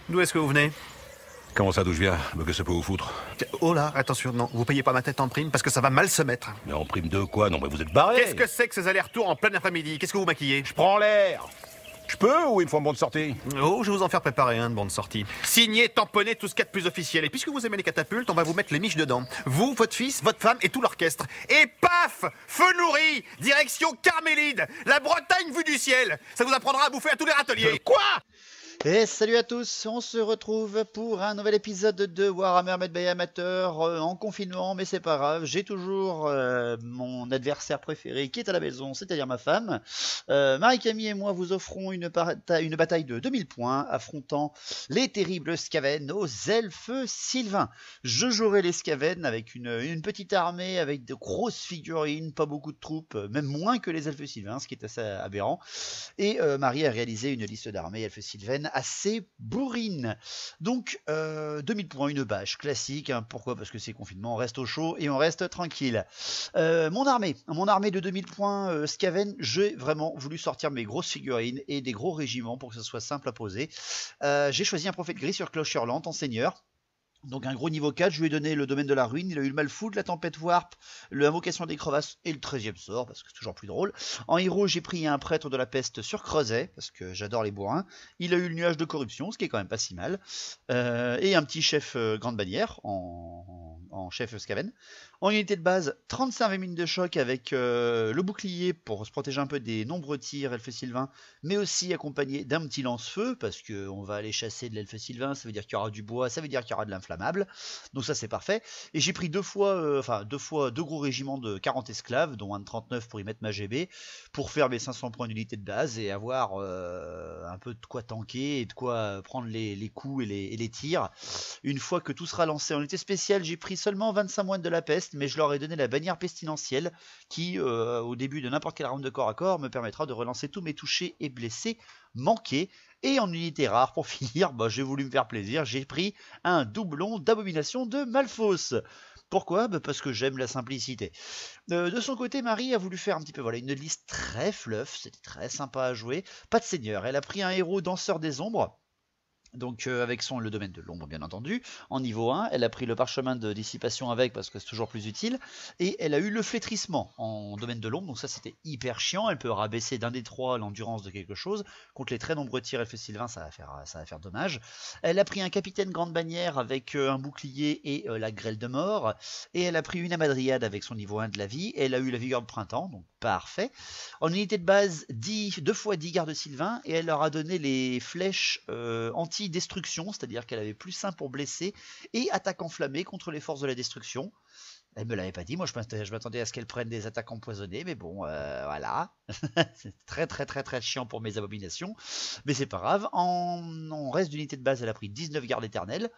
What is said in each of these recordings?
D'où est-ce que vous venez? Comment ça, d'où je viens? Que ça peut vous foutre? Oh là, attention, non, vous payez pas ma tête en prime parce que ça va mal se mettre. Mais en prime de quoi? Non, mais vous êtes barré. Qu'est-ce que c'est que ces allers-retours en plein après-midi? Qu'est-ce que vous maquillez? Je prends l'air. Je peux ou il me faut un bon de sortie? Oh, je vais vous en faire préparer un de bonne sortie. Signé, tamponné, tout ce qu'il y a de plus officiel. Et puisque vous aimez les catapultes, on va vous mettre les miches dedans. Vous, votre fils, votre femme et tout l'orchestre. Et paf! Feu nourri! Direction Carmélide! La Bretagne vue du ciel! Ça vous apprendra à bouffer à tous les râteliers. Quoi? Et salut à tous, on se retrouve pour un nouvel épisode de Warhammer Made by Amateur en confinement, mais c'est pas grave, j'ai toujours mon adversaire préféré qui est à la maison, c'est-à-dire ma femme. Marie-Camille et moi vous offrons une bataille de 2000 points affrontant les terribles Skaven aux elfes sylvains. Je jouerai les Skaven avec une petite armée, avec de grosses figurines, pas beaucoup de troupes, même moins que les elfes sylvains, ce qui est assez aberrant. Et Marie a réalisé une liste d'armées elfes sylvaines assez bourrine. Donc 2000 points, une bâche classique, hein. Pourquoi? Parce que c'est confinement, on reste au chaud et on reste tranquille. Mon armée de 2000 points Skaven, j'ai vraiment voulu sortir mes grosses figurines et des gros régiments pour que ce soit simple à poser. J'ai choisi un prophète gris sur Clochurlant en seigneur. Donc un gros niveau 4, je lui ai donné le domaine de la ruine, il a eu le malfoot, la tempête warp, l'invocation des crevasses et le 13e sort, parce que c'est toujours plus drôle. En héros, j'ai pris un prêtre de la peste sur Creuset, parce que j'adore les bourrins. Il a eu le nuage de corruption, ce qui est quand même pas si mal. Et un petit chef grande bannière, en chef Skaven. En unité de base, 35 mines de choc avec le bouclier pour se protéger un peu des nombreux tirs elfe sylvain, mais aussi accompagné d'un petit lance-feu, parce qu'on va aller chasser de l'elfe sylvain, ça veut dire qu'il y aura du bois, ça veut dire qu'il y aura de l'inflammable, donc ça c'est parfait. Et j'ai pris deux gros régiments de 40 esclaves, dont un de 39 pour y mettre ma GB, pour faire mes 500 points d'unité de base et avoir un peu de quoi tanker et de quoi prendre les coups et les tirs. Une fois que tout sera lancé en unité spéciale, j'ai pris seulement 25 moines de la peste, mais je leur ai donné la bannière pestilentielle qui, au début de n'importe quel round de corps à corps, me permettra de relancer tous mes touchés et blessés manqués. Et en unité rare, pour finir, j'ai voulu me faire plaisir, j'ai pris un doublon d'abomination de Malphos. Pourquoi? Parce que j'aime la simplicité. De son côté, Marie a voulu faire un petit peu une liste très fluff, c'était très sympa à jouer. Pas de seigneur, elle a pris un héros danseur des ombres. Donc avec le domaine de l'ombre bien entendu, en niveau 1, elle a pris le parchemin de dissipation avec parce que c'est toujours plus utile, et elle a eu le flétrissement en domaine de l'ombre, donc ça c'était hyper chiant, elle peut rabaisser d'un des trois l'endurance de quelque chose, contre les très nombreux tirs elfe sylvain ça va faire dommage. Elle a pris un capitaine grande bannière avec un bouclier et la grêle de mort, et elle a pris une amadriade avec son niveau 1 de la vie, et elle a eu la vigueur de printemps, donc parfait. En unité de base, 2 fois 10 gardes sylvains, et elle leur a donné les flèches anti-destruction, c'est-à-dire qu'elle avait plus 1 pour blesser et attaque enflammée contre les forces de la destruction. Elle me l'avait pas dit, moi je m'attendais à ce qu'elle prenne des attaques empoisonnées, mais bon, voilà. C'est très très très très chiant pour mes abominations, mais c'est pas grave. En reste d'unité de base, elle a pris 19 gardes éternels,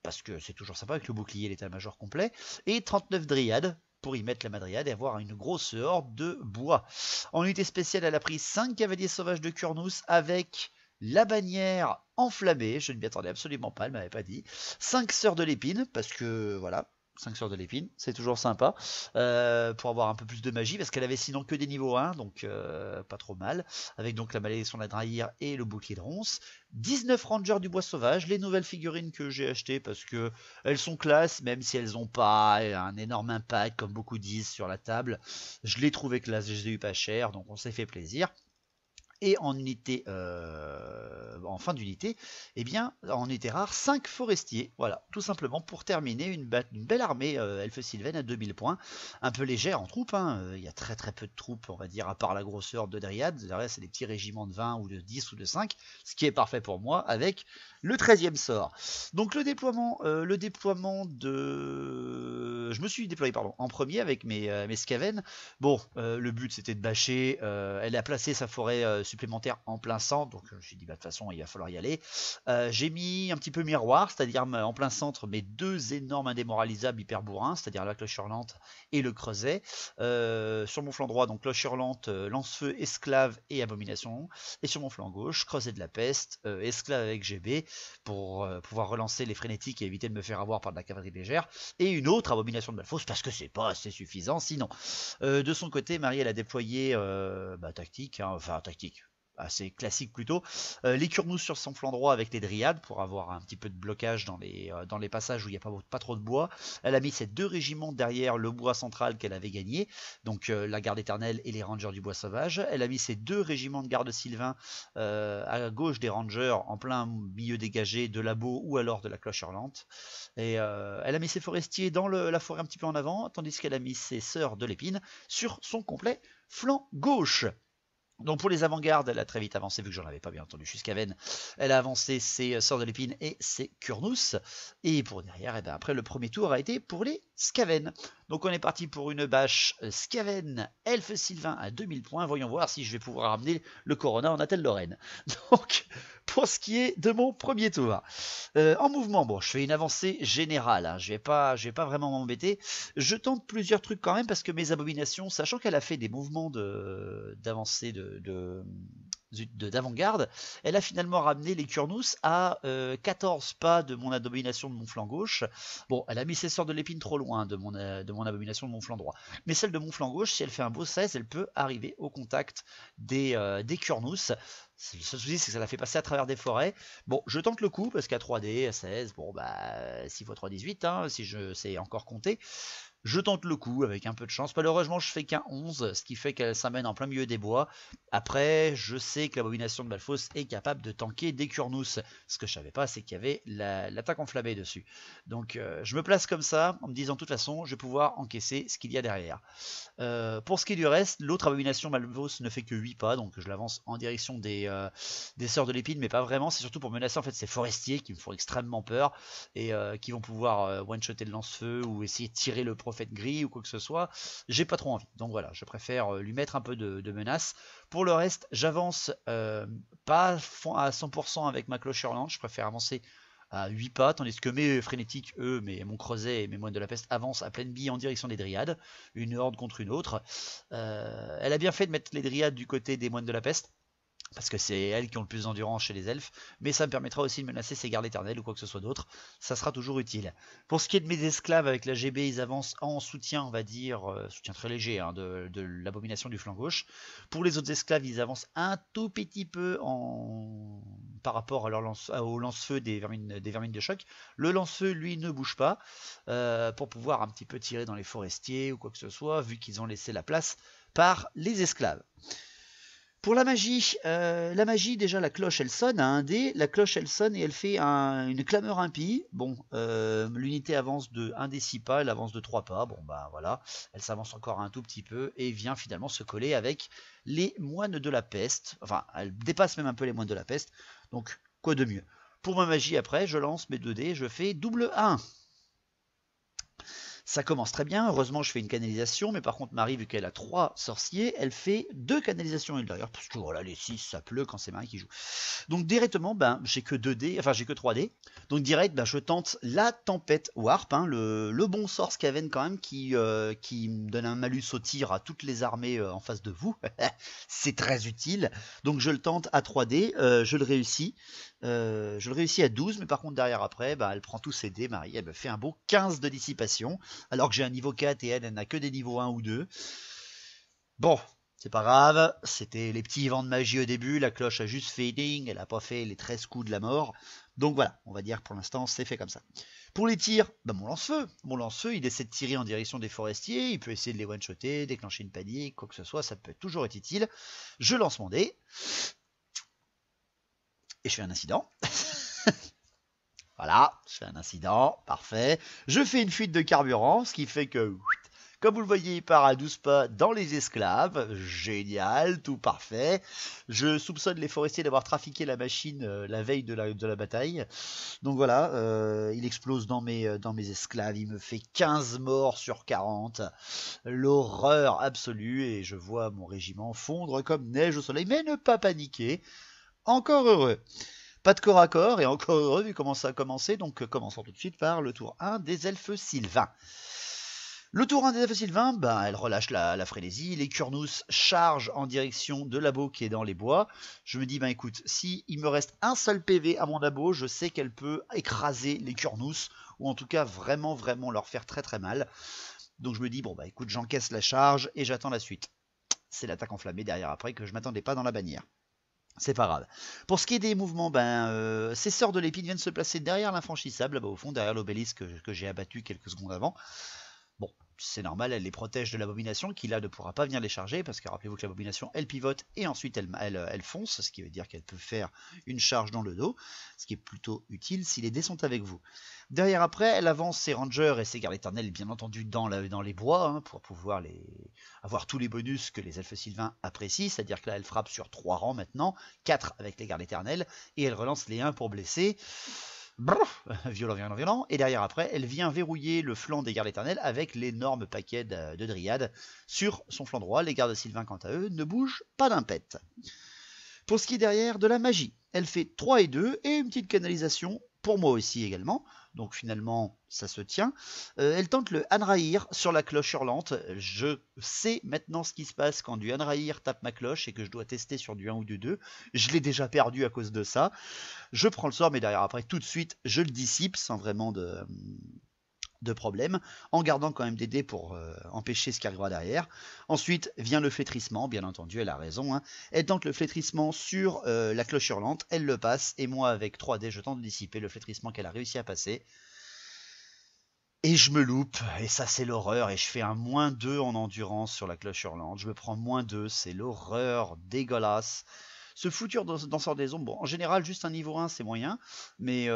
parce que c'est toujours sympa avec le bouclier et l'état-major complet, et 39 dryades, pour y mettre la madriade et avoir une grosse horde de bois. En unité spéciale, elle a pris 5 cavaliers sauvages de Kurnous avec la bannière enflammée, je ne m'y attendais absolument pas, elle m'avait pas dit. 5 sœurs de l'épine, parce que voilà, 5 sœurs de l'épine, c'est toujours sympa, pour avoir un peu plus de magie, parce qu'elle avait sinon que des niveaux 1, donc pas trop mal, avec donc la malédiction de la Drahir et le bouclier de ronce. 19 rangers du bois sauvage, les nouvelles figurines que j'ai achetées, parce que elles sont classe, même si elles n'ont pas un énorme impact, comme beaucoup disent sur la table, je les trouvais classe, je les ai eu pas cher, donc on s'est fait plaisir. Et en unité, en fin d'unité, en unité rare, 5 forestiers, voilà, tout simplement pour terminer une belle armée elfe sylvaine à 2000 points, un peu légère en troupes, il y a très très peu de troupes, on va dire, à part la grosseur de Dryad, derrière c'est des petits régiments de 20 ou de 10 ou de 5, ce qui est parfait pour moi, avec le 13e sort. Donc le déploiement de... Je me suis déployé en premier avec mes Skaven. Bon, le but c'était de bâcher, elle a placé sa forêt supplémentaire en plein centre, donc je me suis dit de toute façon il va falloir y aller. J'ai mis un petit peu miroir, c'est-à-dire en plein centre mes 2 énormes indémoralisables hyper bourrins, c'est-à-dire la cloche hurlante et le creuset. Sur mon flanc droit, donc cloche hurlante, lance-feu, esclave et abomination, et sur mon flanc gauche, creuset de la peste, esclave avec GB, pour pouvoir relancer les frénétiques et éviter de me faire avoir par de la cavalerie légère, et une autre abomination de Malphos, parce que c'est pas assez suffisant sinon. De son côté, Marie elle a déployé tactique, tactique, assez classique plutôt. Les Curnous sur son flanc droit avec les Dryades pour avoir un petit peu de blocage dans les passages où il n'y a pas trop de bois. Elle a mis ses 2 régiments derrière le bois central qu'elle avait gagné, donc la garde éternelle et les rangers du bois sauvage. Elle a mis ses 2 régiments de garde sylvain à gauche des rangers en plein milieu dégagé de Labo ou alors de la cloche hurlante. Et elle a mis ses forestiers dans la forêt un petit peu en avant, tandis qu'elle a mis ses sœurs de l'épine sur son complet flanc gauche. Donc pour les avant-gardes, elle a très vite avancé, vu que j'en avais pas bien entendu jusqu'à Vennes, elle a avancé ses Sœurs de l'Épine et ses Curnous. Et pour derrière, et bien après le premier tour a été pour les Skaven. Donc on est parti pour une bâche Skaven, Elfe Sylvain à 2000 points. Voyons voir si je vais pouvoir ramener le Corona en Atel-Lorraine. Donc pour ce qui est de mon premier tour. En mouvement, bon, je fais une avancée générale, hein. Je vais pas vraiment m'embêter. Je tente plusieurs trucs quand même parce que mes abominations, sachant qu'elle a fait des mouvements d'avancée d'avant-garde, elle a finalement ramené les Curnous à 14 pas de mon abomination de mon flanc gauche. Bon, elle a mis ses Sœurs de l'Épine trop loin de mon abomination de mon flanc droit. Mais celle de mon flanc gauche, si elle fait un beau 16, elle peut arriver au contact des Curnous. Le seul souci, c'est que ça la fait passer à travers des forêts. Bon, je tente le coup, parce qu'à 3D, à 16, bon, bah, 6 x 3, 18, hein, si je sais encore compter. Je tente le coup avec un peu de chance. Malheureusement, je fais qu'un 11, ce qui fait qu'elle s'amène en plein milieu des bois. Après, je sais que l'abomination de Balfos est capable de tanker des Curnous. Ce que je savais pas, c'est qu'il y avait l'attaque enflammée dessus. Donc, je me place comme ça, en me disant de toute façon, je vais pouvoir encaisser ce qu'il y a derrière. Pour ce qui est du reste, l'autre abomination Balfos ne fait que 8 pas, donc je l'avance en direction des Sœurs de l'Épine, mais pas vraiment. C'est surtout pour menacer en fait ces forestiers qui me font extrêmement peur et qui vont pouvoir one-shotter le lance-feu ou essayer de tirer le prophète gris ou quoi que ce soit. J'ai pas trop envie, donc voilà, je préfère lui mettre un peu de menace. Pour le reste, j'avance pas à 100% avec ma cloche hurlante, je préfère avancer à 8 pas, tandis que mes frénétiques, eux, mon creuset et mes moines de la peste avancent à pleine bille en direction des dryades, une horde contre une autre. Elle a bien fait de mettre les dryades du côté des moines de la peste, parce que c'est elles qui ont le plus d'endurance chez les elfes, mais ça me permettra aussi de menacer ces gardes éternelles ou quoi que ce soit d'autre, ça sera toujours utile. Pour ce qui est de mes esclaves, avec la GB, ils avancent en soutien, on va dire, soutien très léger, hein, de l'abomination du flanc gauche. Pour les autres esclaves, ils avancent un tout petit peu par rapport à au lance-feu des vermines de choc. Le lance-feu, lui, ne bouge pas, pour pouvoir un petit peu tirer dans les forestiers ou quoi que ce soit, vu qu'ils ont laissé la place par les esclaves. Pour la magie, déjà la cloche elle sonne à 1 dé, la cloche elle sonne et elle fait une clameur impie. Bon, l'unité avance de 1 des 6 pas, elle avance de 3 pas, bon bah voilà, elle s'avance encore un tout petit peu et vient finalement se coller avec les moines de la peste, enfin elle dépasse même un peu les moines de la peste, donc quoi de mieux. Pour ma magie après, je lance mes 2 dés, je fais double 1. Ça commence très bien, heureusement je fais une canalisation, mais par contre Marie, vu qu'elle a 3 sorciers, elle fait 2 canalisations ultérieures, parce que voilà, les 6, ça pleut quand c'est Marie qui joue. Donc directement, ben, j'ai que 2D, enfin j'ai que 3D, donc direct, ben, je tente la tempête warp, hein, le bon sort Skaven quand même, qui me donne un malus au tir à toutes les armées en face de vous, c'est très utile, donc je le tente à 3D, je le réussis. À 12, mais par contre derrière après, bah, elle prend tous ses dés, Marie, elle me fait un beau 15 de dissipation, alors que j'ai un niveau 4 et elle n'a que des niveaux 1 ou 2. Bon, c'est pas grave, c'était les petits vents de magie au début, la cloche a juste fait ding, elle a pas fait les 13 coups de la mort, donc voilà, on va dire que pour l'instant c'est fait comme ça. Pour les tirs, bah, mon lance-feu, il essaie de tirer en direction des forestiers, il peut essayer de les one-shotter, déclencher une panique, quoi que ce soit, ça peut toujours être utile. Je lance mon dé. Et je fais un incident. Voilà, je fais un incident, parfait. Je fais une fuite de carburant, ce qui fait que, comme vous le voyez, il part à 12 pas dans les esclaves. Génial, tout parfait. Je soupçonne les forestiers d'avoir trafiqué la machine la veille de la bataille. Donc voilà, il explose dans mes esclaves. Il me fait 15 morts sur 40. L'horreur absolue. Et je vois mon régiment fondre comme neige au soleil. Mais ne pas paniquer. Encore heureux. Pas de corps à corps et encore heureux vu comment ça a commencé. Donc commençons tout de suite par le tour 1 des elfes sylvains. Le tour 1 des elfes sylvains, ben, elle relâche la frénésie. Les Curnous chargent en direction de l'abo qui est dans les bois. Je me dis, ben écoute, si il me reste un seul PV à mon abo, je sais qu'elle peut écraser les Curnous, ou en tout cas vraiment leur faire très très mal. Donc je me dis, bon bah écoute, j'encaisse la charge et j'attends la suite. C'est l'attaque enflammée derrière après que je m'attendais pas dans la bannière. C'est pas grave. Pour ce qui est des mouvements, ces sœurs de l'épine viennent se placer derrière l'infranchissable, là-bas au fond, derrière l'obélisque que j'ai abattu quelques secondes avant. Bon, c'est normal, elle les protège de l'abomination qui là ne pourra pas venir les charger parce que rappelez-vous que l'abomination elle pivote et ensuite elle fonce, ce qui veut dire qu'elle peut faire une charge dans le dos, ce qui est plutôt utile si les dés sont avec vous. Derrière après, elle avance ses rangers et ses gardes éternels bien entendu dans les bois hein, pour pouvoir avoir tous les bonus que les elfes sylvains apprécient, c'est-à-dire que là elle frappe sur 3 rangs maintenant, 4 avec les gardes éternels et elle relance les 1 pour blesser. Brrr, violent, violent, violent, et derrière après, elle vient verrouiller le flanc des gardes éternels avec l'énorme paquet de dryades sur son flanc droit. Les gardes sylvains, quant à eux, ne bougent pas d'un pet. Pour ce qui est derrière de la magie, elle fait 3 et 2 et une petite canalisation pour moi aussi également. Donc finalement, ça se tient. Elle tente le Anraïr sur la cloche hurlante. Je sais maintenant ce qui se passe quand du Anraïr tape ma cloche et que je dois tester sur du 1 ou du 2. Je l'ai déjà perdu à cause de ça. Je prends le sort, mais derrière après, tout de suite, je le dissipe sans vraiment de problème, en gardant quand même des dés pour empêcher ce qui arrivera derrière. Ensuite vient le flétrissement, bien entendu, elle a raison. Hein. Elle tente le flétrissement sur la cloche hurlante, elle le passe, et moi avec 3 dés, je tente de dissiper le flétrissement qu'elle a réussi à passer. Et je me loupe, et ça c'est l'horreur, et je fais un -2 en endurance sur la cloche hurlante. Je me prends -2, c'est l'horreur dégueulasse. Ce foutu danseur des ombres, bon, en général, juste un niveau 1, c'est moyen, mais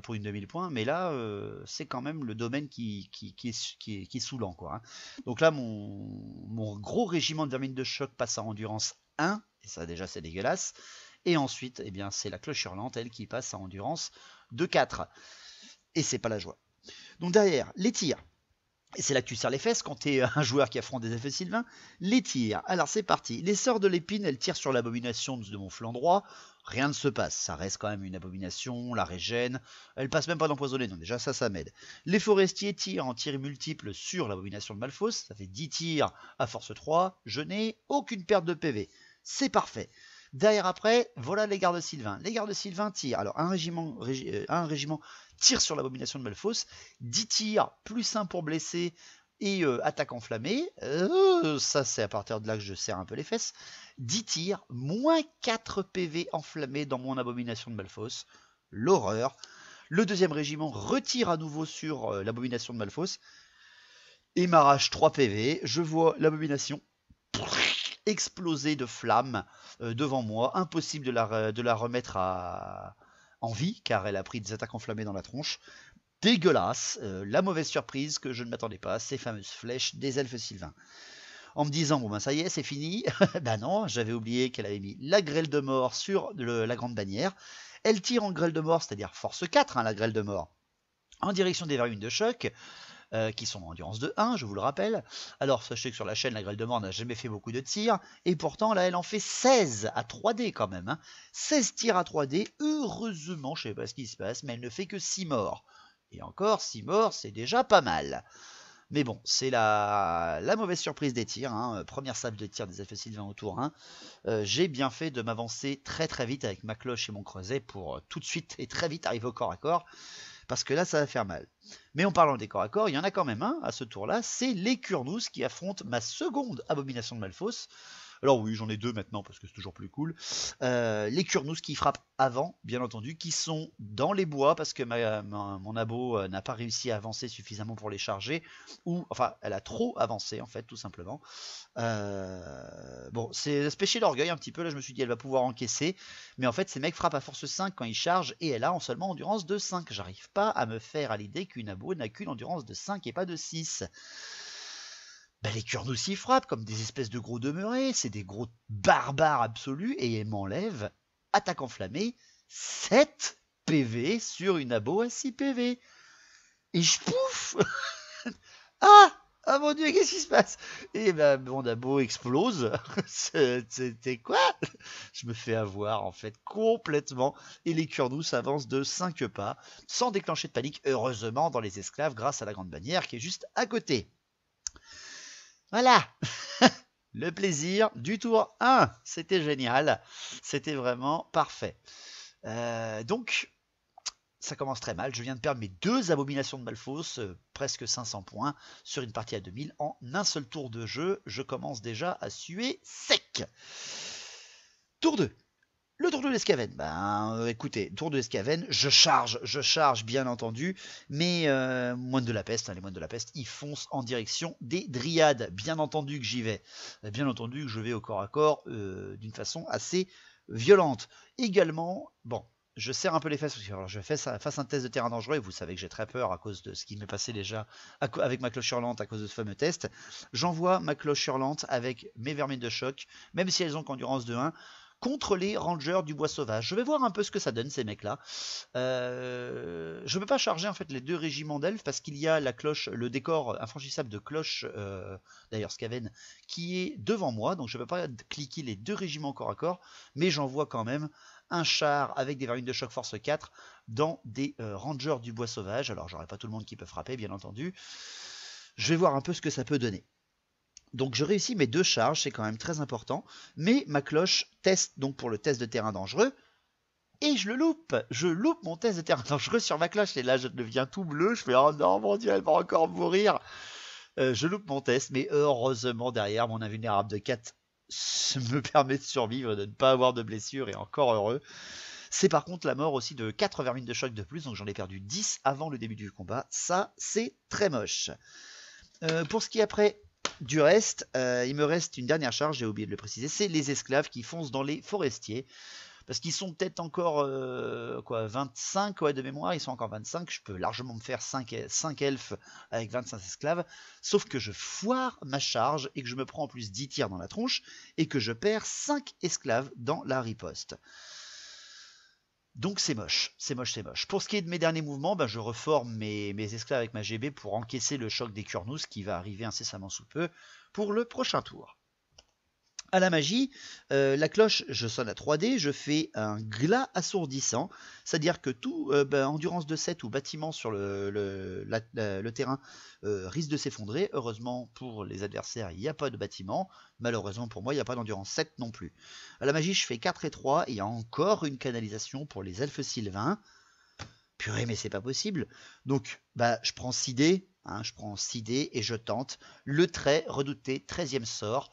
pour une 2000 points, mais là, c'est quand même le domaine qui est saoulant, quoi. Hein. Donc là, mon gros régiment de vermine de choc passe à endurance 1, et ça déjà c'est dégueulasse, et ensuite, eh bien, c'est la cloche hurlante, elle, qui passe à endurance de 4, et c'est pas la joie. Donc derrière, les tirs. Et c'est là que tu serres les fesses quand tu es un joueur qui affronte des elfes sylvains. Les tirs. Alors c'est parti. Les sœurs de l'épine, elles tirent sur l'abomination de mon flanc droit. Rien ne se passe. Ça reste quand même une abomination, la régène. Elle passe même pas d'empoisonner. Donc déjà ça m'aide. Les forestiers tirent en tir multiple sur l'abomination de Malphos. Ça fait 10 tirs à force 3. Je n'ai aucune perte de PV. C'est parfait. Derrière après, voilà les gardes sylvains. Les gardes sylvains tirent. Alors un régiment tire sur l'abomination de Malphos, 10 tirs, plus 1 pour blesser et attaque enflammée. Ça c'est à partir de là que je serre un peu les fesses. 10 tirs, moins 4 PV enflammés dans mon abomination de Malphos. L'horreur. Le deuxième régiment retire à nouveau sur l'abomination de Malphos et m'arrache 3 PV. Je vois l'abomination exploser de flammes devant moi. Impossible de la remettre en vie, car elle a pris des attaques enflammées dans la tronche. Dégueulasse, la mauvaise surprise que je ne m'attendais pas, ces fameuses flèches des elfes sylvains. En me disant, bon ben ça y est, c'est fini. Ben non, j'avais oublié qu'elle avait mis la grêle de mort sur la grande bannière. Elle tire en grêle de mort, c'est-à-dire force 4, hein, la grêle de mort, en direction des vermines de choc. Qui sont en endurance de 1, je vous le rappelle. Alors sachez que sur la chaîne, la grêle de mort n'a jamais fait beaucoup de tirs, et pourtant là elle en fait 16 à 3D quand même. Hein. 16 tirs à 3D, heureusement, je ne sais pas ce qui se passe, mais elle ne fait que 6 morts. Et encore, 6 morts, c'est déjà pas mal. Mais bon, c'est la mauvaise surprise des tirs. Hein. Première salve de tir des elfes sylvains au tour 1. J'ai bien fait de m'avancer très très vite avec ma cloche et mon creuset pour tout de suite et très vite arriver au corps à corps. Parce que là, ça va faire mal. Mais en parlant des corps à corps, il y en a quand même un à ce tour-là, c'est les Kurnous qui affrontent ma seconde abomination de Malphos. Alors oui, j'en ai 2 maintenant parce que c'est toujours plus cool. Les Kurnous qui frappent avant, bien entendu, qui sont dans les bois parce que mon abo n'a pas réussi à avancer suffisamment pour les charger. Ou, enfin, elle a trop avancé en fait, tout simplement. Bon, c'est ce péché d'orgueil un petit peu, là je me suis dit elle va pouvoir encaisser. Mais en fait, ces mecs frappent à force 5 quand ils chargent et elle a en seulement endurance de 5. J'arrive pas à me faire à l'idée qu'une abo n'a qu'une endurance de 5 et pas de 6. Ben, les Kurnous y frappent comme des espèces de gros demeurés, c'est des gros barbares absolus, et ils m'enlèvent, attaque enflammée, 7 PV sur une abo à 6 PV. Et je pouf. Ah mon dieu, qu'est-ce qui se passe? Et ben mon abo explose. C'était quoi? Je me fais avoir en fait complètement. Et les Kurnous avancent de 5 pas, sans déclencher de panique, heureusement dans les esclaves, grâce à la grande bannière qui est juste à côté. Voilà. Le plaisir du tour 1. C'était génial. C'était vraiment parfait. Donc, ça commence très mal. Je viens de perdre mes 2 abominations de Malphos, presque 500 points, sur une partie à 2000 en un seul tour de jeu. Je commence déjà à suer sec. Tour 2. Le tour de l'Escaven, écoutez, tour de l'Escaven, je charge bien entendu, mais moines de la peste, les moines de la peste, ils foncent en direction des dryades, bien entendu que j'y vais, bien entendu que je vais au corps à corps d'une façon assez violente. Également, bon, je serre un peu les fesses, parce que alors, je fais ça face à un test de terrain dangereux, et vous savez que j'ai très peur à cause de ce qui m'est passé déjà avec ma cloche hurlante, à cause de ce fameux test. J'envoie ma cloche hurlante avec mes vermines de choc, même si elles ont qu'endurance de 1, contre les rangers du bois sauvage. Je vais voir un peu ce que ça donne, ces mecs-là. Je ne peux pas charger en fait les 2 régiments d'elfes parce qu'il y a la cloche, le décor infranchissable de cloche, d'ailleurs Skaven, qui est devant moi, donc je ne peux pas cliquer les 2 régiments corps à corps, mais j'envoie quand même un char avec des vermines de choc force 4 dans des rangers du bois sauvage. Alors j'aurai pas tout le monde qui peut frapper, bien entendu. Je vais voir un peu ce que ça peut donner. Donc je réussis mes 2 charges, c'est quand même très important, mais ma cloche teste donc pour le test de terrain dangereux, et je loupe mon test de terrain dangereux sur ma cloche, et là je deviens tout bleu, je fais oh non mon dieu elle va encore mourir, je loupe mon test, mais heureusement derrière mon invulnérable de 4 me permet de survivre, de ne pas avoir de blessure, et encore heureux. C'est par contre la mort aussi de 4 vermines de choc de plus, donc j'en ai perdu 10 avant le début du combat, ça c'est très moche. Pour ce qui est après du reste, il me reste une dernière charge, j'ai oublié de le préciser, c'est les esclaves qui foncent dans les forestiers. Parce qu'ils sont peut-être encore 25 de mémoire, ils sont encore 25, je peux largement me faire 5 elfes avec 25 esclaves, sauf que je foire ma charge et que je me prends en plus 10 tirs dans la tronche et que je perds 5 esclaves dans la riposte. Donc c'est moche, c'est moche, c'est moche. Pour ce qui est de mes derniers mouvements, je reforme mes esclaves avec ma GB pour encaisser le choc des Kurnous qui va arriver incessamment sous peu pour le prochain tour. À la magie, la cloche, je sonne à 3D, je fais un glas assourdissant, c'est-à-dire que tout endurance de 7 ou bâtiment sur le terrain risque de s'effondrer. Heureusement pour les adversaires, il n'y a pas de bâtiment. Malheureusement pour moi, il n'y a pas d'endurance 7 non plus. À la magie, je fais 4 et 3, et il y a encore une canalisation pour les elfes sylvains. Purée, mais c'est pas possible. Donc, je prends 6 dés, je prends 6 dés et je tente le très redouté 13e sort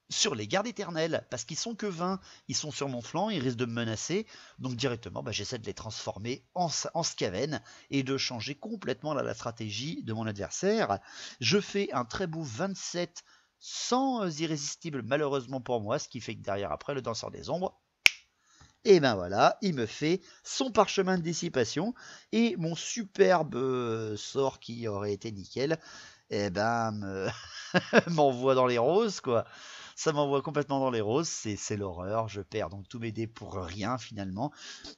sur les gardes éternels, parce qu'ils sont que 20, ils sont sur mon flanc, ils risquent de me menacer, donc directement j'essaie de les transformer en Skaven et de changer complètement la stratégie de mon adversaire. Je fais un très beau 27 sans irrésistible malheureusement pour moi, ce qui fait que derrière après le danseur des ombres, et voilà, il me fait son parchemin de dissipation et mon superbe sort qui aurait été nickel, m'envoie dans les roses quoi. Ça m'envoie complètement dans les roses, c'est l'horreur, je perds donc tous mes dés pour rien finalement.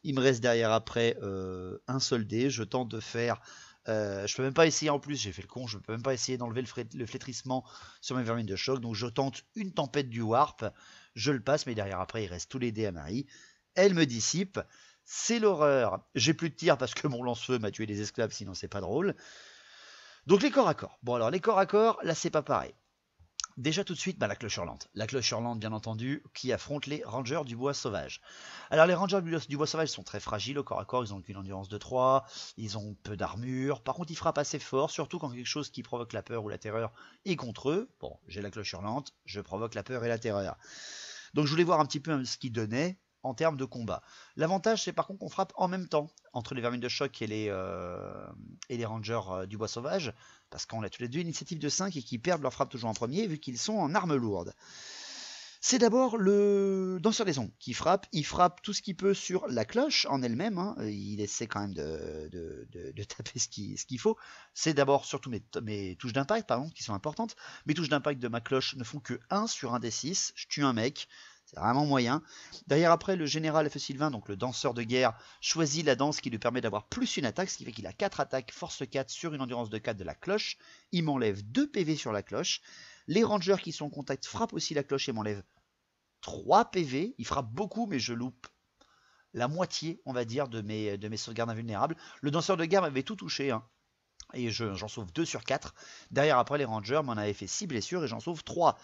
Il me reste derrière après un seul dé, je tente de faire... je peux même pas essayer en plus, j'ai fait le con, je peux même pas essayer d'enlever le flétrissement sur mes vermines de choc, donc je tente une tempête du warp, je le passe, mais derrière après il reste tous les dés à Marie, elle me dissipe, c'est l'horreur. J'ai plus de tir parce que mon lance-feu m'a tué des esclaves, sinon c'est pas drôle. Donc les corps à corps. Bon alors les corps à corps, là c'est pas pareil. Déjà tout de suite, la cloche hurlante. La cloche hurlante, bien entendu, qui affronte les rangers du bois sauvage. Alors les rangers du bois sauvage sont très fragiles au corps à corps, ils ont qu'une endurance de 3, ils ont peu d'armure, par contre ils frappent assez fort, surtout quand quelque chose qui provoque la peur ou la terreur est contre eux. Bon, j'ai la cloche hurlante, je provoque la peur et la terreur. Donc je voulais voir un petit peu ce qu'il donnait en termes de combat. L'avantage, c'est par contre qu'on frappe en même temps entre les vermines de choc et les rangers du bois sauvage, parce qu'on a tous les deux une initiative de 5 et qui perdent leur frappe toujours en premier, vu qu'ils sont en armes lourdes. C'est d'abord le danseur des ombres qui frappe. Il frappe tout ce qu'il peut sur la cloche en elle-même. Il essaie quand même de taper ce qu'il faut. C'est d'abord surtout mes touches d'impact, par exemple, qui sont importantes. Mes touches d'impact de ma cloche ne font que 1 sur 1 des 6. Je tue un mec. C'est vraiment moyen. Derrière après, le général F. Sylvain, donc le danseur de guerre, choisit la danse qui lui permet d'avoir plus une attaque, ce qui fait qu'il a 4 attaques, force 4 sur une endurance de 4 de la cloche. Il m'enlève 2 PV sur la cloche. Les rangers qui sont en contact frappent aussi la cloche et m'enlèvent 3 PV. Il frappe beaucoup, mais je loupe la moitié, on va dire, de mes sauvegardes invulnérables. Le danseur de guerre m'avait tout touché, et j'en sauve 2 sur 4. Derrière après, les rangers m'en avaient fait 6 blessures et j'en sauve 3.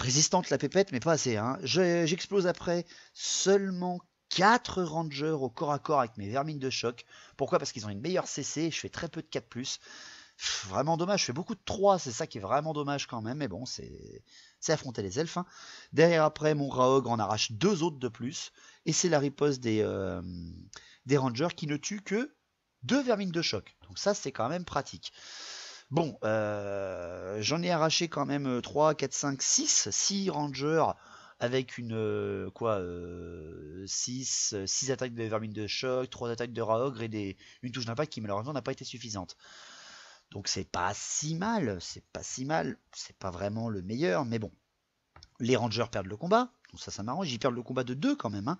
Résistante la pépette, mais pas assez. J'explose après seulement 4 rangers au corps à corps avec mes vermines de choc. Pourquoi? Parce qu'ils ont une meilleure CC, je fais très peu de 4+. Vraiment dommage, je fais beaucoup de 3, c'est ça qui est vraiment dommage quand même, mais bon, c'est c'est affronter les elfes. Hein. Derrière après, mon Raogre en arrache 2 autres de plus, et c'est la riposte des rangers qui ne tuent que 2 vermines de choc. Donc ça, c'est quand même pratique. Bon, j'en ai arraché quand même 3, 4, 5, 6 rangers avec une 6 attaques de vermine de choc, 3 attaques de Raogre et une touche d'impact qui malheureusement n'a pas été suffisante. Donc c'est pas si mal, c'est pas vraiment le meilleur, mais bon. Les rangers perdent le combat, donc ça m'arrange, ils perdent le combat de 2 quand même. Hein.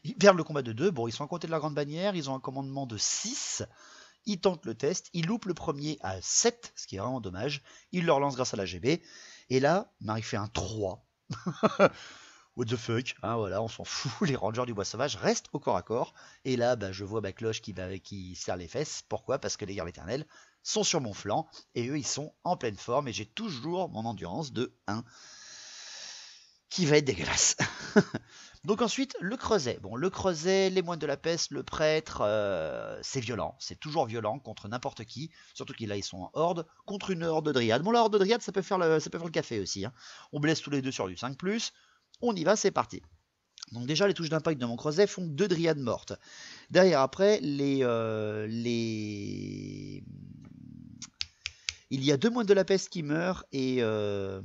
Ils perdent le combat de 2, bon ils sont à côté de la grande bannière, ils ont un commandement de 6, ils tentent le test, ils loupent le premier à 7, ce qui est vraiment dommage, ils le relancent grâce à la GB, et là, Marie fait un 3. What the fuck, hein, voilà, on s'en fout, les rangers du bois sauvage restent au corps à corps, et là, je vois ma cloche qui serre les fesses, pourquoi? Parce que les guerres éternelles sont sur mon flanc, et eux ils sont en pleine forme, et j'ai toujours mon endurance de 1, qui va être dégueulasse. Donc ensuite, le creuset. Bon, le creuset, les moines de la peste, le prêtre, c'est violent. C'est toujours violent contre n'importe qui. Surtout qu'ils là, ils sont en horde. Contre une horde de dryades. Bon, la horde de dryades, ça peut faire le café aussi. Hein. On blesse tous les deux sur du 5+. On y va, c'est parti. Donc déjà, les touches d'impact de mon creuset font 2 dryades mortes. Derrière, après, il y a 2 moines de la peste qui meurent et 2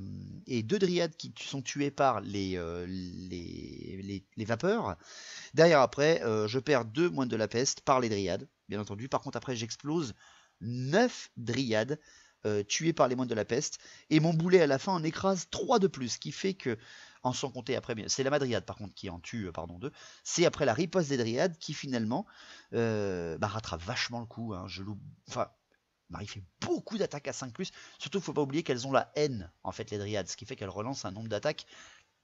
dryades qui sont tuées par les vapeurs. Derrière après, je perds 2 moines de la peste par les dryades, bien entendu. Par contre après j'explose 9 dryades tuées par les moines de la peste. Et mon boulet à la fin en écrase 3 de plus, ce qui fait que, en sans compter après, c'est la madryade par contre qui en tue 2. C'est après la riposte des dryades qui finalement rattrape vachement le coup. Hein. Marie fait beaucoup d'attaques à 5+, surtout il ne faut pas oublier qu'elles ont la haine, en fait, les dryades, ce qui fait qu'elles relancent un nombre d'attaques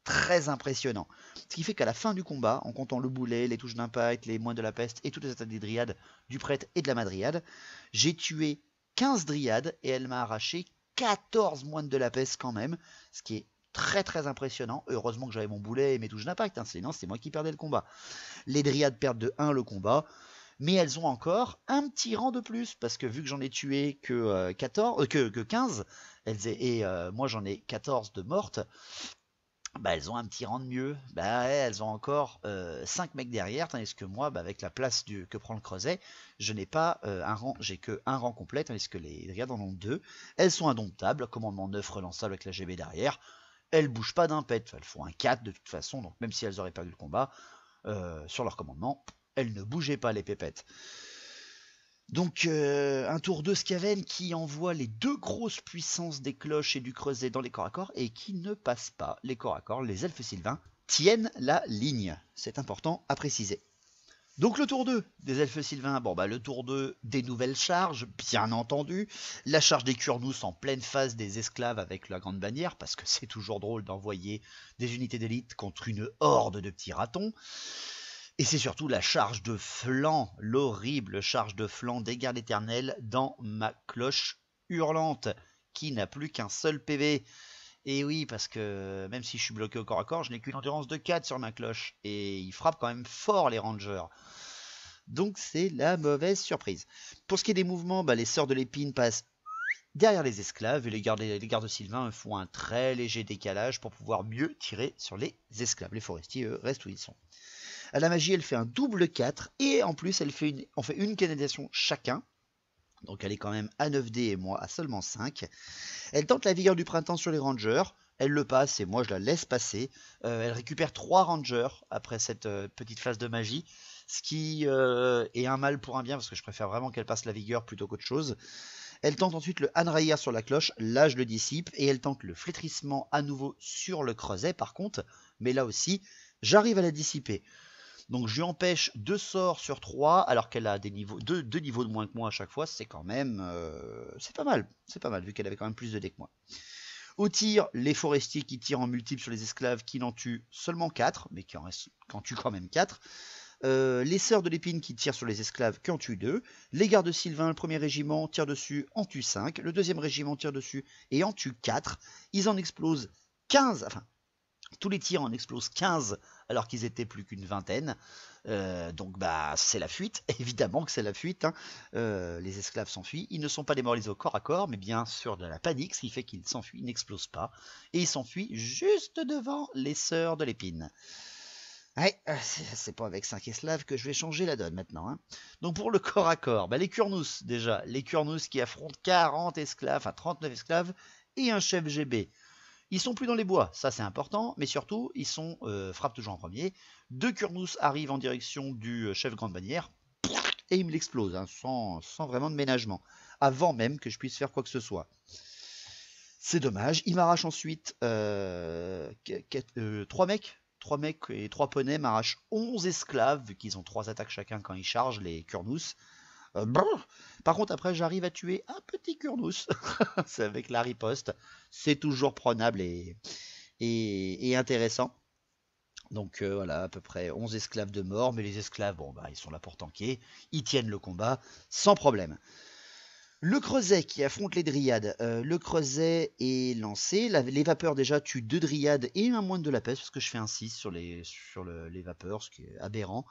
très impressionnant. Ce qui fait qu'à la fin du combat, en comptant le boulet, les touches d'impact, les moines de la peste et toutes les attaques des dryades, du prêtre et de la madryade, j'ai tué 15 dryades et elle m'a arraché 14 moines de la peste quand même, ce qui est très très impressionnant. Heureusement que j'avais mon boulet et mes touches d'impact, hein, sinon c'est moi qui perdais le combat. Les dryades perdent de 1 le combat, mais elles ont encore un petit rang de plus, parce que vu que j'en ai tué que 15, moi j'en ai 14 de mortes, elles ont un petit rang de mieux. Elles ont encore 5 mecs derrière, tandis que moi, avec la place que prend le creuset, je n'ai pas un rang, j'ai que un rang complet, tandis que les dryades en ont 2. Elles sont indomptables, commandement 9 relançable avec la GB derrière. Elles bougent pas d'un pet, elles font un 4 de toute façon, donc même si elles auraient perdu le combat, sur leur commandement, elles ne bougeaient pas les pépettes. Donc un tour de Skaven qui envoie les 2 grosses puissances des cloches et du creuset dans les corps à corps et qui ne passe pas les corps à corps. Les elfes sylvains tiennent la ligne, c'est important à préciser. Donc le tour 2 des elfes sylvains, le tour 2 des nouvelles charges, bien entendu. La charge des Kurnous en pleine phase des esclaves avec la grande bannière, parce que c'est toujours drôle d'envoyer des unités d'élite contre une horde de petits ratons. Et c'est surtout la charge de flanc, l'horrible charge de flanc des gardes éternels dans ma cloche hurlante, qui n'a plus qu'un seul PV. Et oui, parce que même si je suis bloqué au corps à corps, je n'ai qu'une endurance de 4 sur ma cloche. Et ils frappent quand même fort les rangers. Donc c'est la mauvaise surprise. Pour ce qui est des mouvements, les sœurs de l'épine passent derrière les esclaves et les gardes sylvains font un très léger décalage pour pouvoir mieux tirer sur les esclaves. Les forestiers, eux, restent où ils sont. À la magie, elle fait un double 4 et en plus, on fait une canalisation chacun. Donc elle est quand même à 9D et moi à seulement 5. Elle tente la vigueur du printemps sur les rangers. Elle le passe et moi je la laisse passer. Elle récupère 3 rangers après cette petite phase de magie. Ce qui est un mal pour un bien parce que je préfère vraiment qu'elle passe la vigueur plutôt qu'autre chose. Elle tente ensuite le Hanraïa sur la cloche. Là je le dissipe. Et elle tente le flétrissement à nouveau sur le creuset par contre. Mais là aussi, j'arrive à la dissiper. Donc je lui empêche 2 sorts sur 3 alors qu'elle a deux niveaux de moins que moi à chaque fois, c'est quand même c'est pas mal vu qu'elle avait quand même plus de dés que moi. Au tir, les forestiers qui tirent en multiple sur les esclaves qui n'en tuent seulement 4, mais qui en tuent quand même 4. Les sœurs de l'épine qui tirent sur les esclaves qui en tuent 2. Les gardes sylvains, le premier régiment tire dessus, en tue 5. Le deuxième régiment tire dessus et en tue 4. Ils en explosent 15, Tous les tirs en explosent 15 alors qu'ils étaient plus qu'une vingtaine. Donc bah c'est la fuite, évidemment que c'est la fuite. Hein. Les esclaves s'enfuient. Ils ne sont pas démoralisés au corps à corps, mais bien sûr de la panique, ce qui fait qu'ils s'enfuient, ils n'explosent pas. Et ils s'enfuient juste devant les sœurs de l'épine. Ouais, c'est pas avec 5 esclaves que je vais changer la donne maintenant. Hein. Donc pour le corps à corps, bah les Kurnous déjà. Les Kurnous qui affrontent 40 esclaves, enfin 39 esclaves et un chef GB. Ils sont plus dans les bois, ça c'est important, mais surtout, ils sont frappent toujours en premier. 2 Kurnous arrivent en direction du chef grande bannière, et ils me l'explosent, hein, sans vraiment de ménagement, avant même que je puisse faire quoi que ce soit. C'est dommage. Ils m'arrachent ensuite 3 mecs. 3 mecs et 3 poneys m'arrachent 11 esclaves, vu qu'ils ont 3 attaques chacun quand ils chargent, les Kurnous. Par contre, après, j'arrive à tuer un petit Kurnous. C'est avec la riposte. C'est toujours prenable et intéressant. Donc voilà, à peu près 11 esclaves de mort. Mais les esclaves, bon, bah, ils sont là pour tanker. Ils tiennent le combat sans problème. Le creuset qui affronte les dryades. Le creuset est lancé. Les vapeurs déjà tuent 2 dryades et un moine de la peste, parce que je fais un 6 sur les vapeurs, ce qui est aberrant.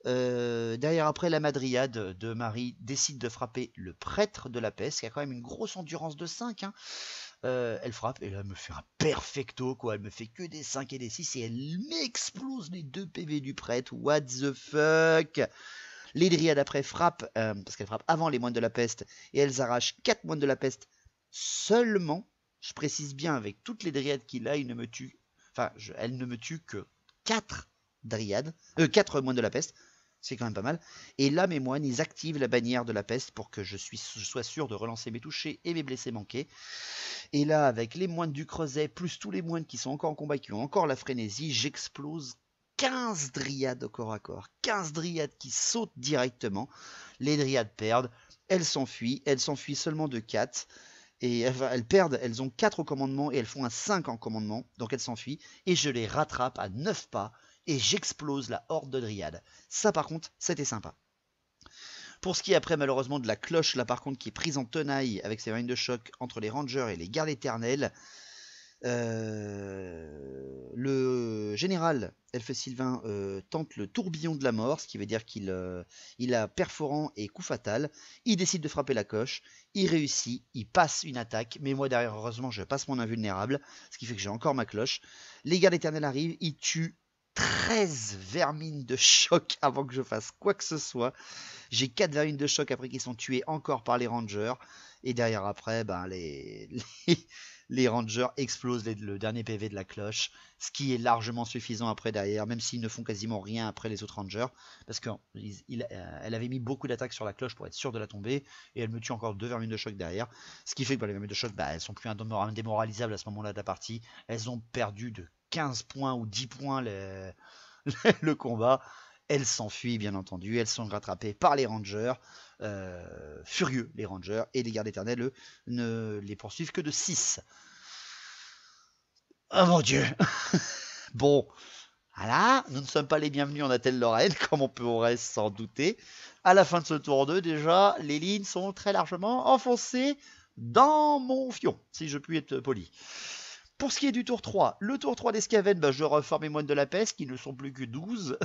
Derrière après la madriade de Marie décide de frapper le prêtre de la peste qui a quand même une grosse endurance de 5 hein. Elle frappe et là elle me fait un perfecto quoi, elle me fait que des 5 et des 6 et elle m'explose les 2 PV du prêtre. What the fuck. Les dryades après frappent parce qu'elles frappent avant les moines de la peste et elles arrachent 4 moines de la peste seulement. Je précise bien, avec toutes les dryades qu'il a, il ne me tue, enfin elle ne me tue que 4 dryades, 4 moines de la peste. C'est quand même pas mal. Et là, mes moines, ils activent la bannière de la peste pour que je sois sûr de relancer mes touchés et mes blessés manqués. Et là, avec les moines du creuset, plus tous les moines qui sont encore en combat, qui ont encore la frénésie, j'explose 15 dryades au corps à corps. 15 dryades qui sautent directement. Les dryades perdent. Elles s'enfuient seulement de 4. Et enfin, elles perdent, elles ont 4 au commandement et elles font un 5 en commandement. Donc elles s'enfuient. Et je les rattrape à 9 pas. Et j'explose la horde de dryades. Ça par contre, c'était sympa. Pour ce qui est après malheureusement de la cloche, là par contre qui est prise en tenaille avec ses marines de choc entre les rangers et les gardes éternels, le général Elfe Sylvain tente le tourbillon de la mort, ce qui veut dire qu'il a perforant et coup fatal. Il décide de frapper la coche, il réussit, il passe une attaque, mais moi derrière heureusement je passe mon invulnérable, ce qui fait que j'ai encore ma cloche. Les gardes éternels arrivent, ils tuent 13 vermines de choc avant que je fasse quoi que ce soit. J'ai 4 vermines de choc après qu'ils sont tués encore par les rangers. Et derrière après, ben, les rangers explosent le dernier PV de la cloche. Ce qui est largement suffisant après derrière, même s'ils ne font quasiment rien après les autres rangers. Parce qu'elle avait mis beaucoup d'attaques sur la cloche pour être sûre de la tomber. Et elle me tue encore 2 vermines de choc derrière. Ce qui fait que les vermines de choc, elles sont plus indémoralisables à ce moment-là de la partie. Elles ont perdu de 15 points ou 10 points le combat. Elles s'enfuient bien entendu, elles sont rattrapées par les rangers, furieux les rangers, et les gardes éternels eux, ne les poursuivent que de 6. Oh mon dieu. Bon, voilà, nous ne sommes pas les bienvenus en Athel-Lorraine, comme on pourrait s'en douter. À la fin de ce tour 2, déjà, les lignes sont très largement enfoncées dans mon fion, si je puis être poli. Pour ce qui est du tour 3, le tour 3 des Skaven, je reforme mes moines de la peste qui ne sont plus que 12.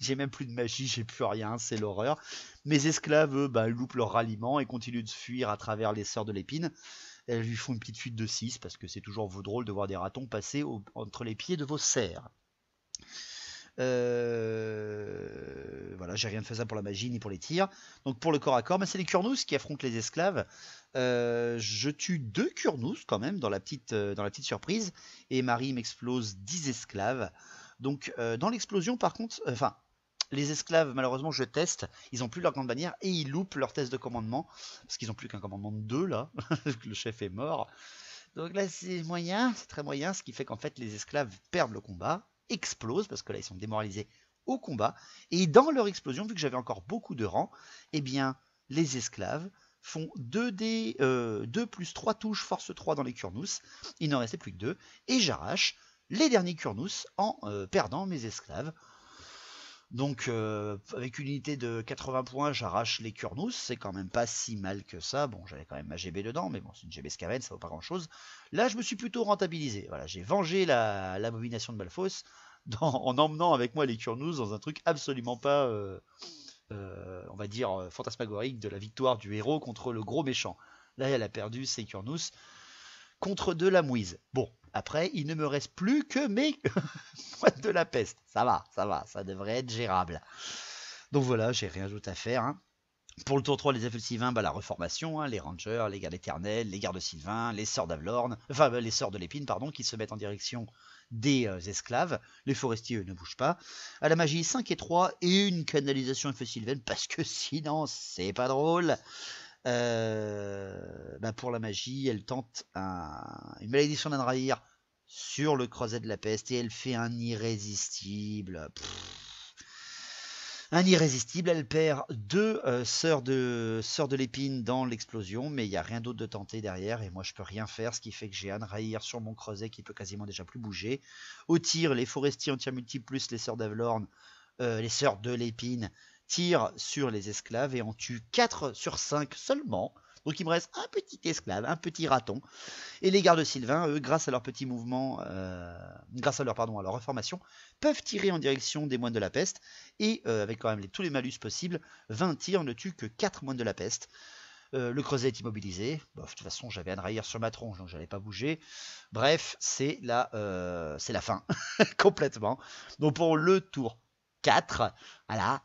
J'ai même plus de magie, j'ai plus rien, c'est l'horreur. Mes esclaves, eux, loupent leur ralliement et continuent de fuir à travers les sœurs de l'épine. Elles lui font une petite fuite de 6 parce que c'est toujours drôle de voir des ratons passer entre les pieds de vos serfs. Voilà, j'ai rien de faisable pour la magie ni pour les tirs. Donc pour le corps à corps, c'est les Kurnous qui affrontent les esclaves. Je tue 2 Kurnous quand même dans la petite surprise. Et Marie m'explose 10 esclaves. Donc dans l'explosion par contre, les esclaves malheureusement je teste, ils ont plus leur grande bannière et ils loupent leur test de commandement. Parce qu'ils ont plus qu'un commandement de 2 là. Le chef est mort. Donc là c'est moyen, c'est très moyen. Ce qui fait qu'en fait les esclaves perdent le combat, explosent parce que là ils sont démoralisés au combat. Et dans leur explosion, vu que j'avais encore beaucoup de rangs, eh bien les esclaves font 2 plus 3 touches force 3 dans les Kurnous. Il n'en restait plus que 2. Et j'arrache les derniers Kurnous en perdant mes esclaves. Donc avec une unité de 80 points, j'arrache les Kurnous, c'est quand même pas si mal que ça. Bon, j'avais quand même ma GB dedans, mais bon, c'est une GB Skaven, ça vaut pas grand chose. Là, je me suis plutôt rentabilisé. Voilà, j'ai vengé l'abomination de Balfos en emmenant avec moi les Kurnous dans un truc absolument pas, on va dire, fantasmagorique de la victoire du héros contre le gros méchant. Là, elle a perdu ses Kurnous contre de la mouise. Bon, après, il ne me reste plus que mes moines de la peste. Ça va, ça devrait être gérable. Donc voilà, j'ai rien d'autre à faire. Hein. Pour le tour 3, les FL Sylvains, la reformation, hein, les Rangers, les gardes éternels, les gardes Sylvains, les sœurs d'Avlorn, enfin les sœurs de l'épine, pardon, qui se mettent en direction des esclaves. Les forestiers, eux, ne bougent pas. À la magie, 5 et 3, et une canalisation FL Sylvaine, parce que sinon, c'est pas drôle. Pour la magie, elle tente une malédiction d'Andrahir sur le creuset de la peste et elle fait un irrésistible. Un irrésistible, elle perd 2 sœurs de l'épine dans l'explosion, mais il n'y a rien d'autre de tenté derrière et moi je peux rien faire, ce qui fait que j'ai Andrahir sur mon creuset qui peut quasiment déjà plus bouger. Au tir, les forestiers en tir multiple plus les sœurs d'Avlorn, les sœurs de l'épine, tire sur les esclaves et on tue 4 sur 5 seulement. Donc il me reste un petit esclave, un petit raton. Et les gardes Sylvains, eux, grâce à leur petit mouvement, grâce à leur reformation, peuvent tirer en direction des moines de la peste. Et avec quand même tous les malus possibles, 20 tirs ne tuent que 4 moines de la peste. Le creuset est immobilisé. Bon, de toute façon, j'avais Andrahir sur ma tronche, donc j'allais pas bouger. Bref, c'est la fin, complètement. Donc pour le tour 4, voilà.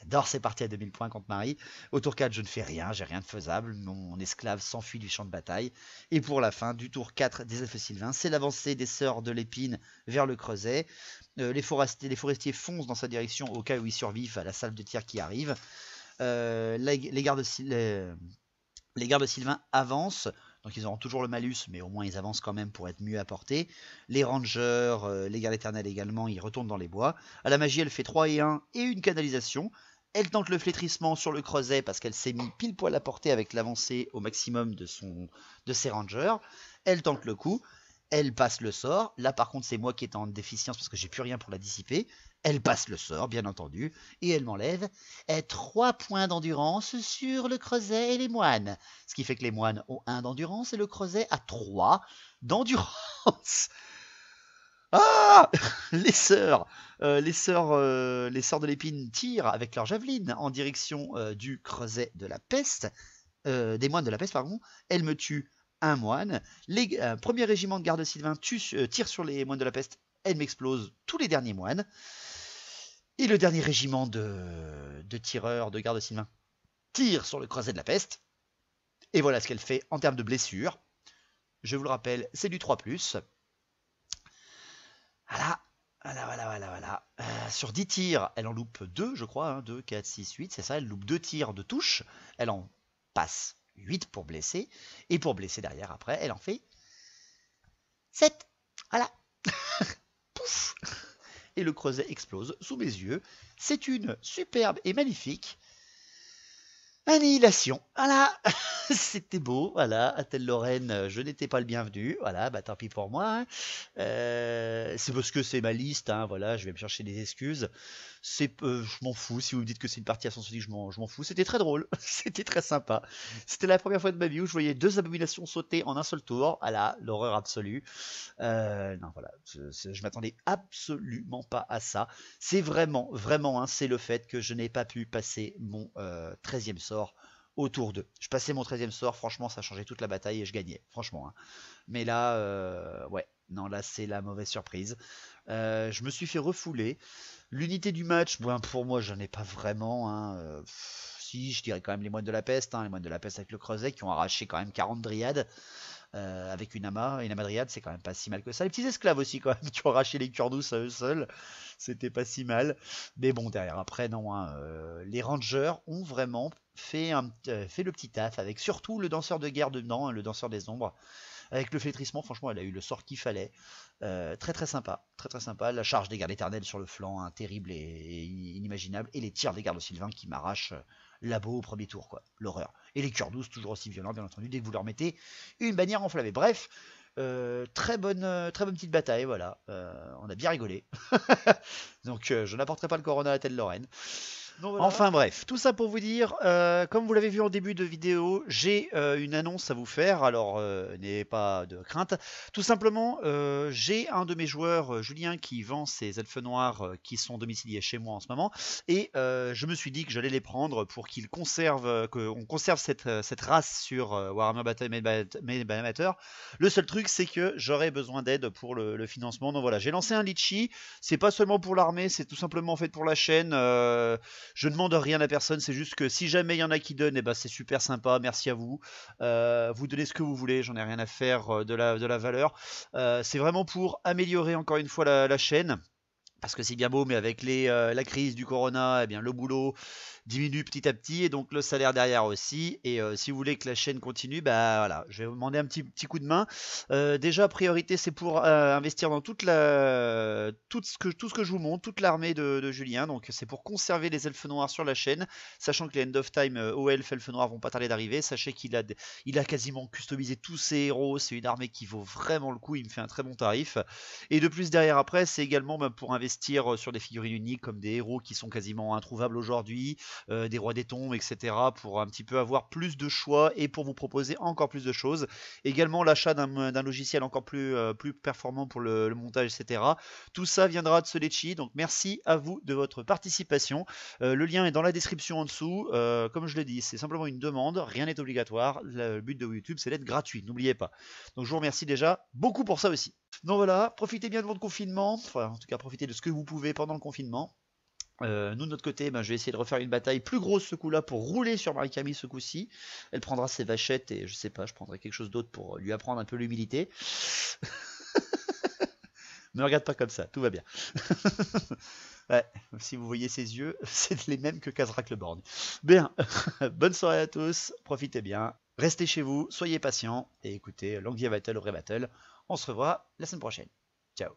J'adore ces parties à 2000 points contre Marie. Au tour 4, je ne fais rien, j'ai rien de faisable. Mon esclave s'enfuit du champ de bataille. Et pour la fin du tour 4 des elfes sylvains, c'est l'avancée des sœurs de l'épine vers le creuset. Les forestiers foncent dans sa direction au cas où ils survivent à la salve de tir qui arrive. Les gardes sylvains avancent. Donc ils auront toujours le malus, mais au moins ils avancent quand même pour être mieux à portée. Les rangers, les gardes éternels également, ils retournent dans les bois. À la magie, elle fait 3 et 1 et une canalisation. Elle tente le flétrissement sur le creuset parce qu'elle s'est mis pile poil à portée avec l'avancée au maximum de ses rangers. Elle tente le coup. Elle passe le sort. Là par contre c'est moi qui est en déficience parce que j'ai plus rien pour la dissiper. Elle passe le sort bien entendu. Et elle m'enlève 3 points d'endurance sur le creuset et les moines. Ce qui fait que les moines ont 1 d'endurance et le creuset a 3 d'endurance. Ah les sœurs de l'épine tirent avec leur javeline en direction du creuset de la peste, des moines de la peste, pardon. Elles me tuent un moine. Premier régiment de garde sylvain tire sur les moines de la peste. Elle m'explose tous les derniers moines. Et le dernier régiment de tireurs de garde sylvain tire sur le creuset de la peste. Et voilà ce qu'elle fait en termes de blessures. Je vous le rappelle, c'est du 3+. Voilà. Sur 10 tirs, elle en loupe 2, je crois. 2, 4, 6, 8, c'est ça. Elle loupe 2 tirs de touche. Elle en passe 8 pour blesser. Et pour blesser derrière, après, elle en fait 7. Voilà. Pouf. Et le creuset explose sous mes yeux. C'est une superbe et magnifique annihilation. Voilà. C'était beau. Voilà. À Telle-Lorraine, je n'étais pas le bienvenu. Voilà. Tant pis pour moi. Hein. C'est parce que c'est ma liste. Hein. Voilà. Je vais me chercher des excuses. Je m'en fous. Si vous me dites que c'est une partie à sens unique, je m'en fous. C'était très drôle. C'était très sympa. C'était la première fois de ma vie où je voyais 2 abominations sauter en un seul tour. Voilà. L'horreur absolue. Non, voilà. Je m'attendais absolument pas à ça. C'est vraiment, hein, c'est le fait que je n'ai pas pu passer mon 13e sort au tour 2. Je passais mon 13e sort, franchement, ça changeait toute la bataille et je gagnais, franchement. Hein. Mais là, ouais, non, là, c'est la mauvaise surprise. Je me suis fait refouler. L'unité du match, pour moi, j'en ai pas vraiment. Hein. Si, je dirais quand même les moines de la peste, hein, les moines de la peste avec le creuset qui ont arraché quand même 40 dryades. Avec une amas dryade, c'est quand même pas si mal que ça. Les petits esclaves aussi, quand même, qui ont arraché les Kurnous à eux seuls, c'était pas si mal. Mais bon, derrière, après, non. Hein, les Rangers ont vraiment fait le petit taf, avec surtout le danseur de guerre dedans, hein, le danseur des ombres. Avec le flétrissement, franchement, elle a eu le sort qu'il fallait. Très très sympa. La charge des gardes éternels sur le flanc, hein, terrible et inimaginable. Et les tirs des gardes sylvains qui m'arrachent labo au premier tour, quoi. L'horreur. Et les Kurnous, toujours aussi violents, bien entendu, dès que vous leur mettez une bannière enflammée. Bref, Très bonne petite bataille, voilà. On a bien rigolé. Donc je n'apporterai pas le Corona à la telle Lorraine. Enfin bref, tout ça pour vous dire, comme vous l'avez vu en début de vidéo, j'ai une annonce à vous faire, alors n'ayez pas de crainte. Tout simplement, j'ai un de mes joueurs, Julien, qui vend ses elfes noirs qui sont domiciliés chez moi en ce moment, et je me suis dit que j'allais les prendre pour qu'il conserve, qu'on conserve cette race sur Warhammer Battle Made by Amateur. Le seul truc, c'est que j'aurais besoin d'aide pour le financement. Donc voilà, j'ai lancé un Litchi, c'est pas seulement pour l'armée, c'est tout simplement fait pour la chaîne. Je ne demande rien à personne, c'est juste que si jamais il y en a qui donnent, eh ben c'est super sympa, merci à vous. Vous donnez ce que vous voulez, j'en ai rien à faire de la valeur. C'est vraiment pour améliorer encore une fois la chaîne. Parce que c'est bien beau, mais avec la crise du corona, eh bien, le boulot diminue petit à petit, et donc le salaire derrière aussi. Et si vous voulez que la chaîne continue, bah voilà, je vais vous demander un petit coup de main. Déjà, priorité, c'est pour investir dans tout ce que je vous montre, toute l'armée de Julien. Donc c'est pour conserver les elfes noirs sur la chaîne, sachant que les End of Time aux elfes noirs vont pas tarder d'arriver. Sachez qu'il a quasiment customisé tous ses héros, c'est une armée qui vaut vraiment le coup, il me fait un très bon tarif. Et de plus derrière après, c'est également pour investir sur des figurines uniques comme des héros qui sont quasiment introuvables aujourd'hui, des rois des tombes, etc. pour un petit peu avoir plus de choix et pour vous proposer encore plus de choses. Également l'achat d'un logiciel encore plus performant pour le montage, etc. Tout ça viendra de ce Litchi, donc merci à vous de votre participation. Le lien est dans la description en dessous. Comme je l'ai dit, c'est simplement une demande, rien n'est obligatoire. Le but de YouTube, c'est d'être gratuit, n'oubliez pas. Donc je vous remercie déjà beaucoup pour ça aussi. Donc voilà, profitez bien de votre confinement, enfin en tout cas profitez de ce que vous pouvez pendant le confinement. Nous de notre côté, je vais essayer de refaire une bataille plus grosse ce coup-là pour rouler sur Marie-Camille ce coup-ci. Elle prendra ses vachettes et je sais pas, je prendrai quelque chose d'autre pour lui apprendre un peu l'humilité. Ne regarde pas comme ça, tout va bien. Ouais, si vous voyez ses yeux, c'est les mêmes que Kazrak le Borgne. Bien, bonne soirée à tous, profitez bien, restez chez vous, soyez patients et écoutez Longue Vie à Battle, au vrai Battle. On se revoit la semaine prochaine. Ciao.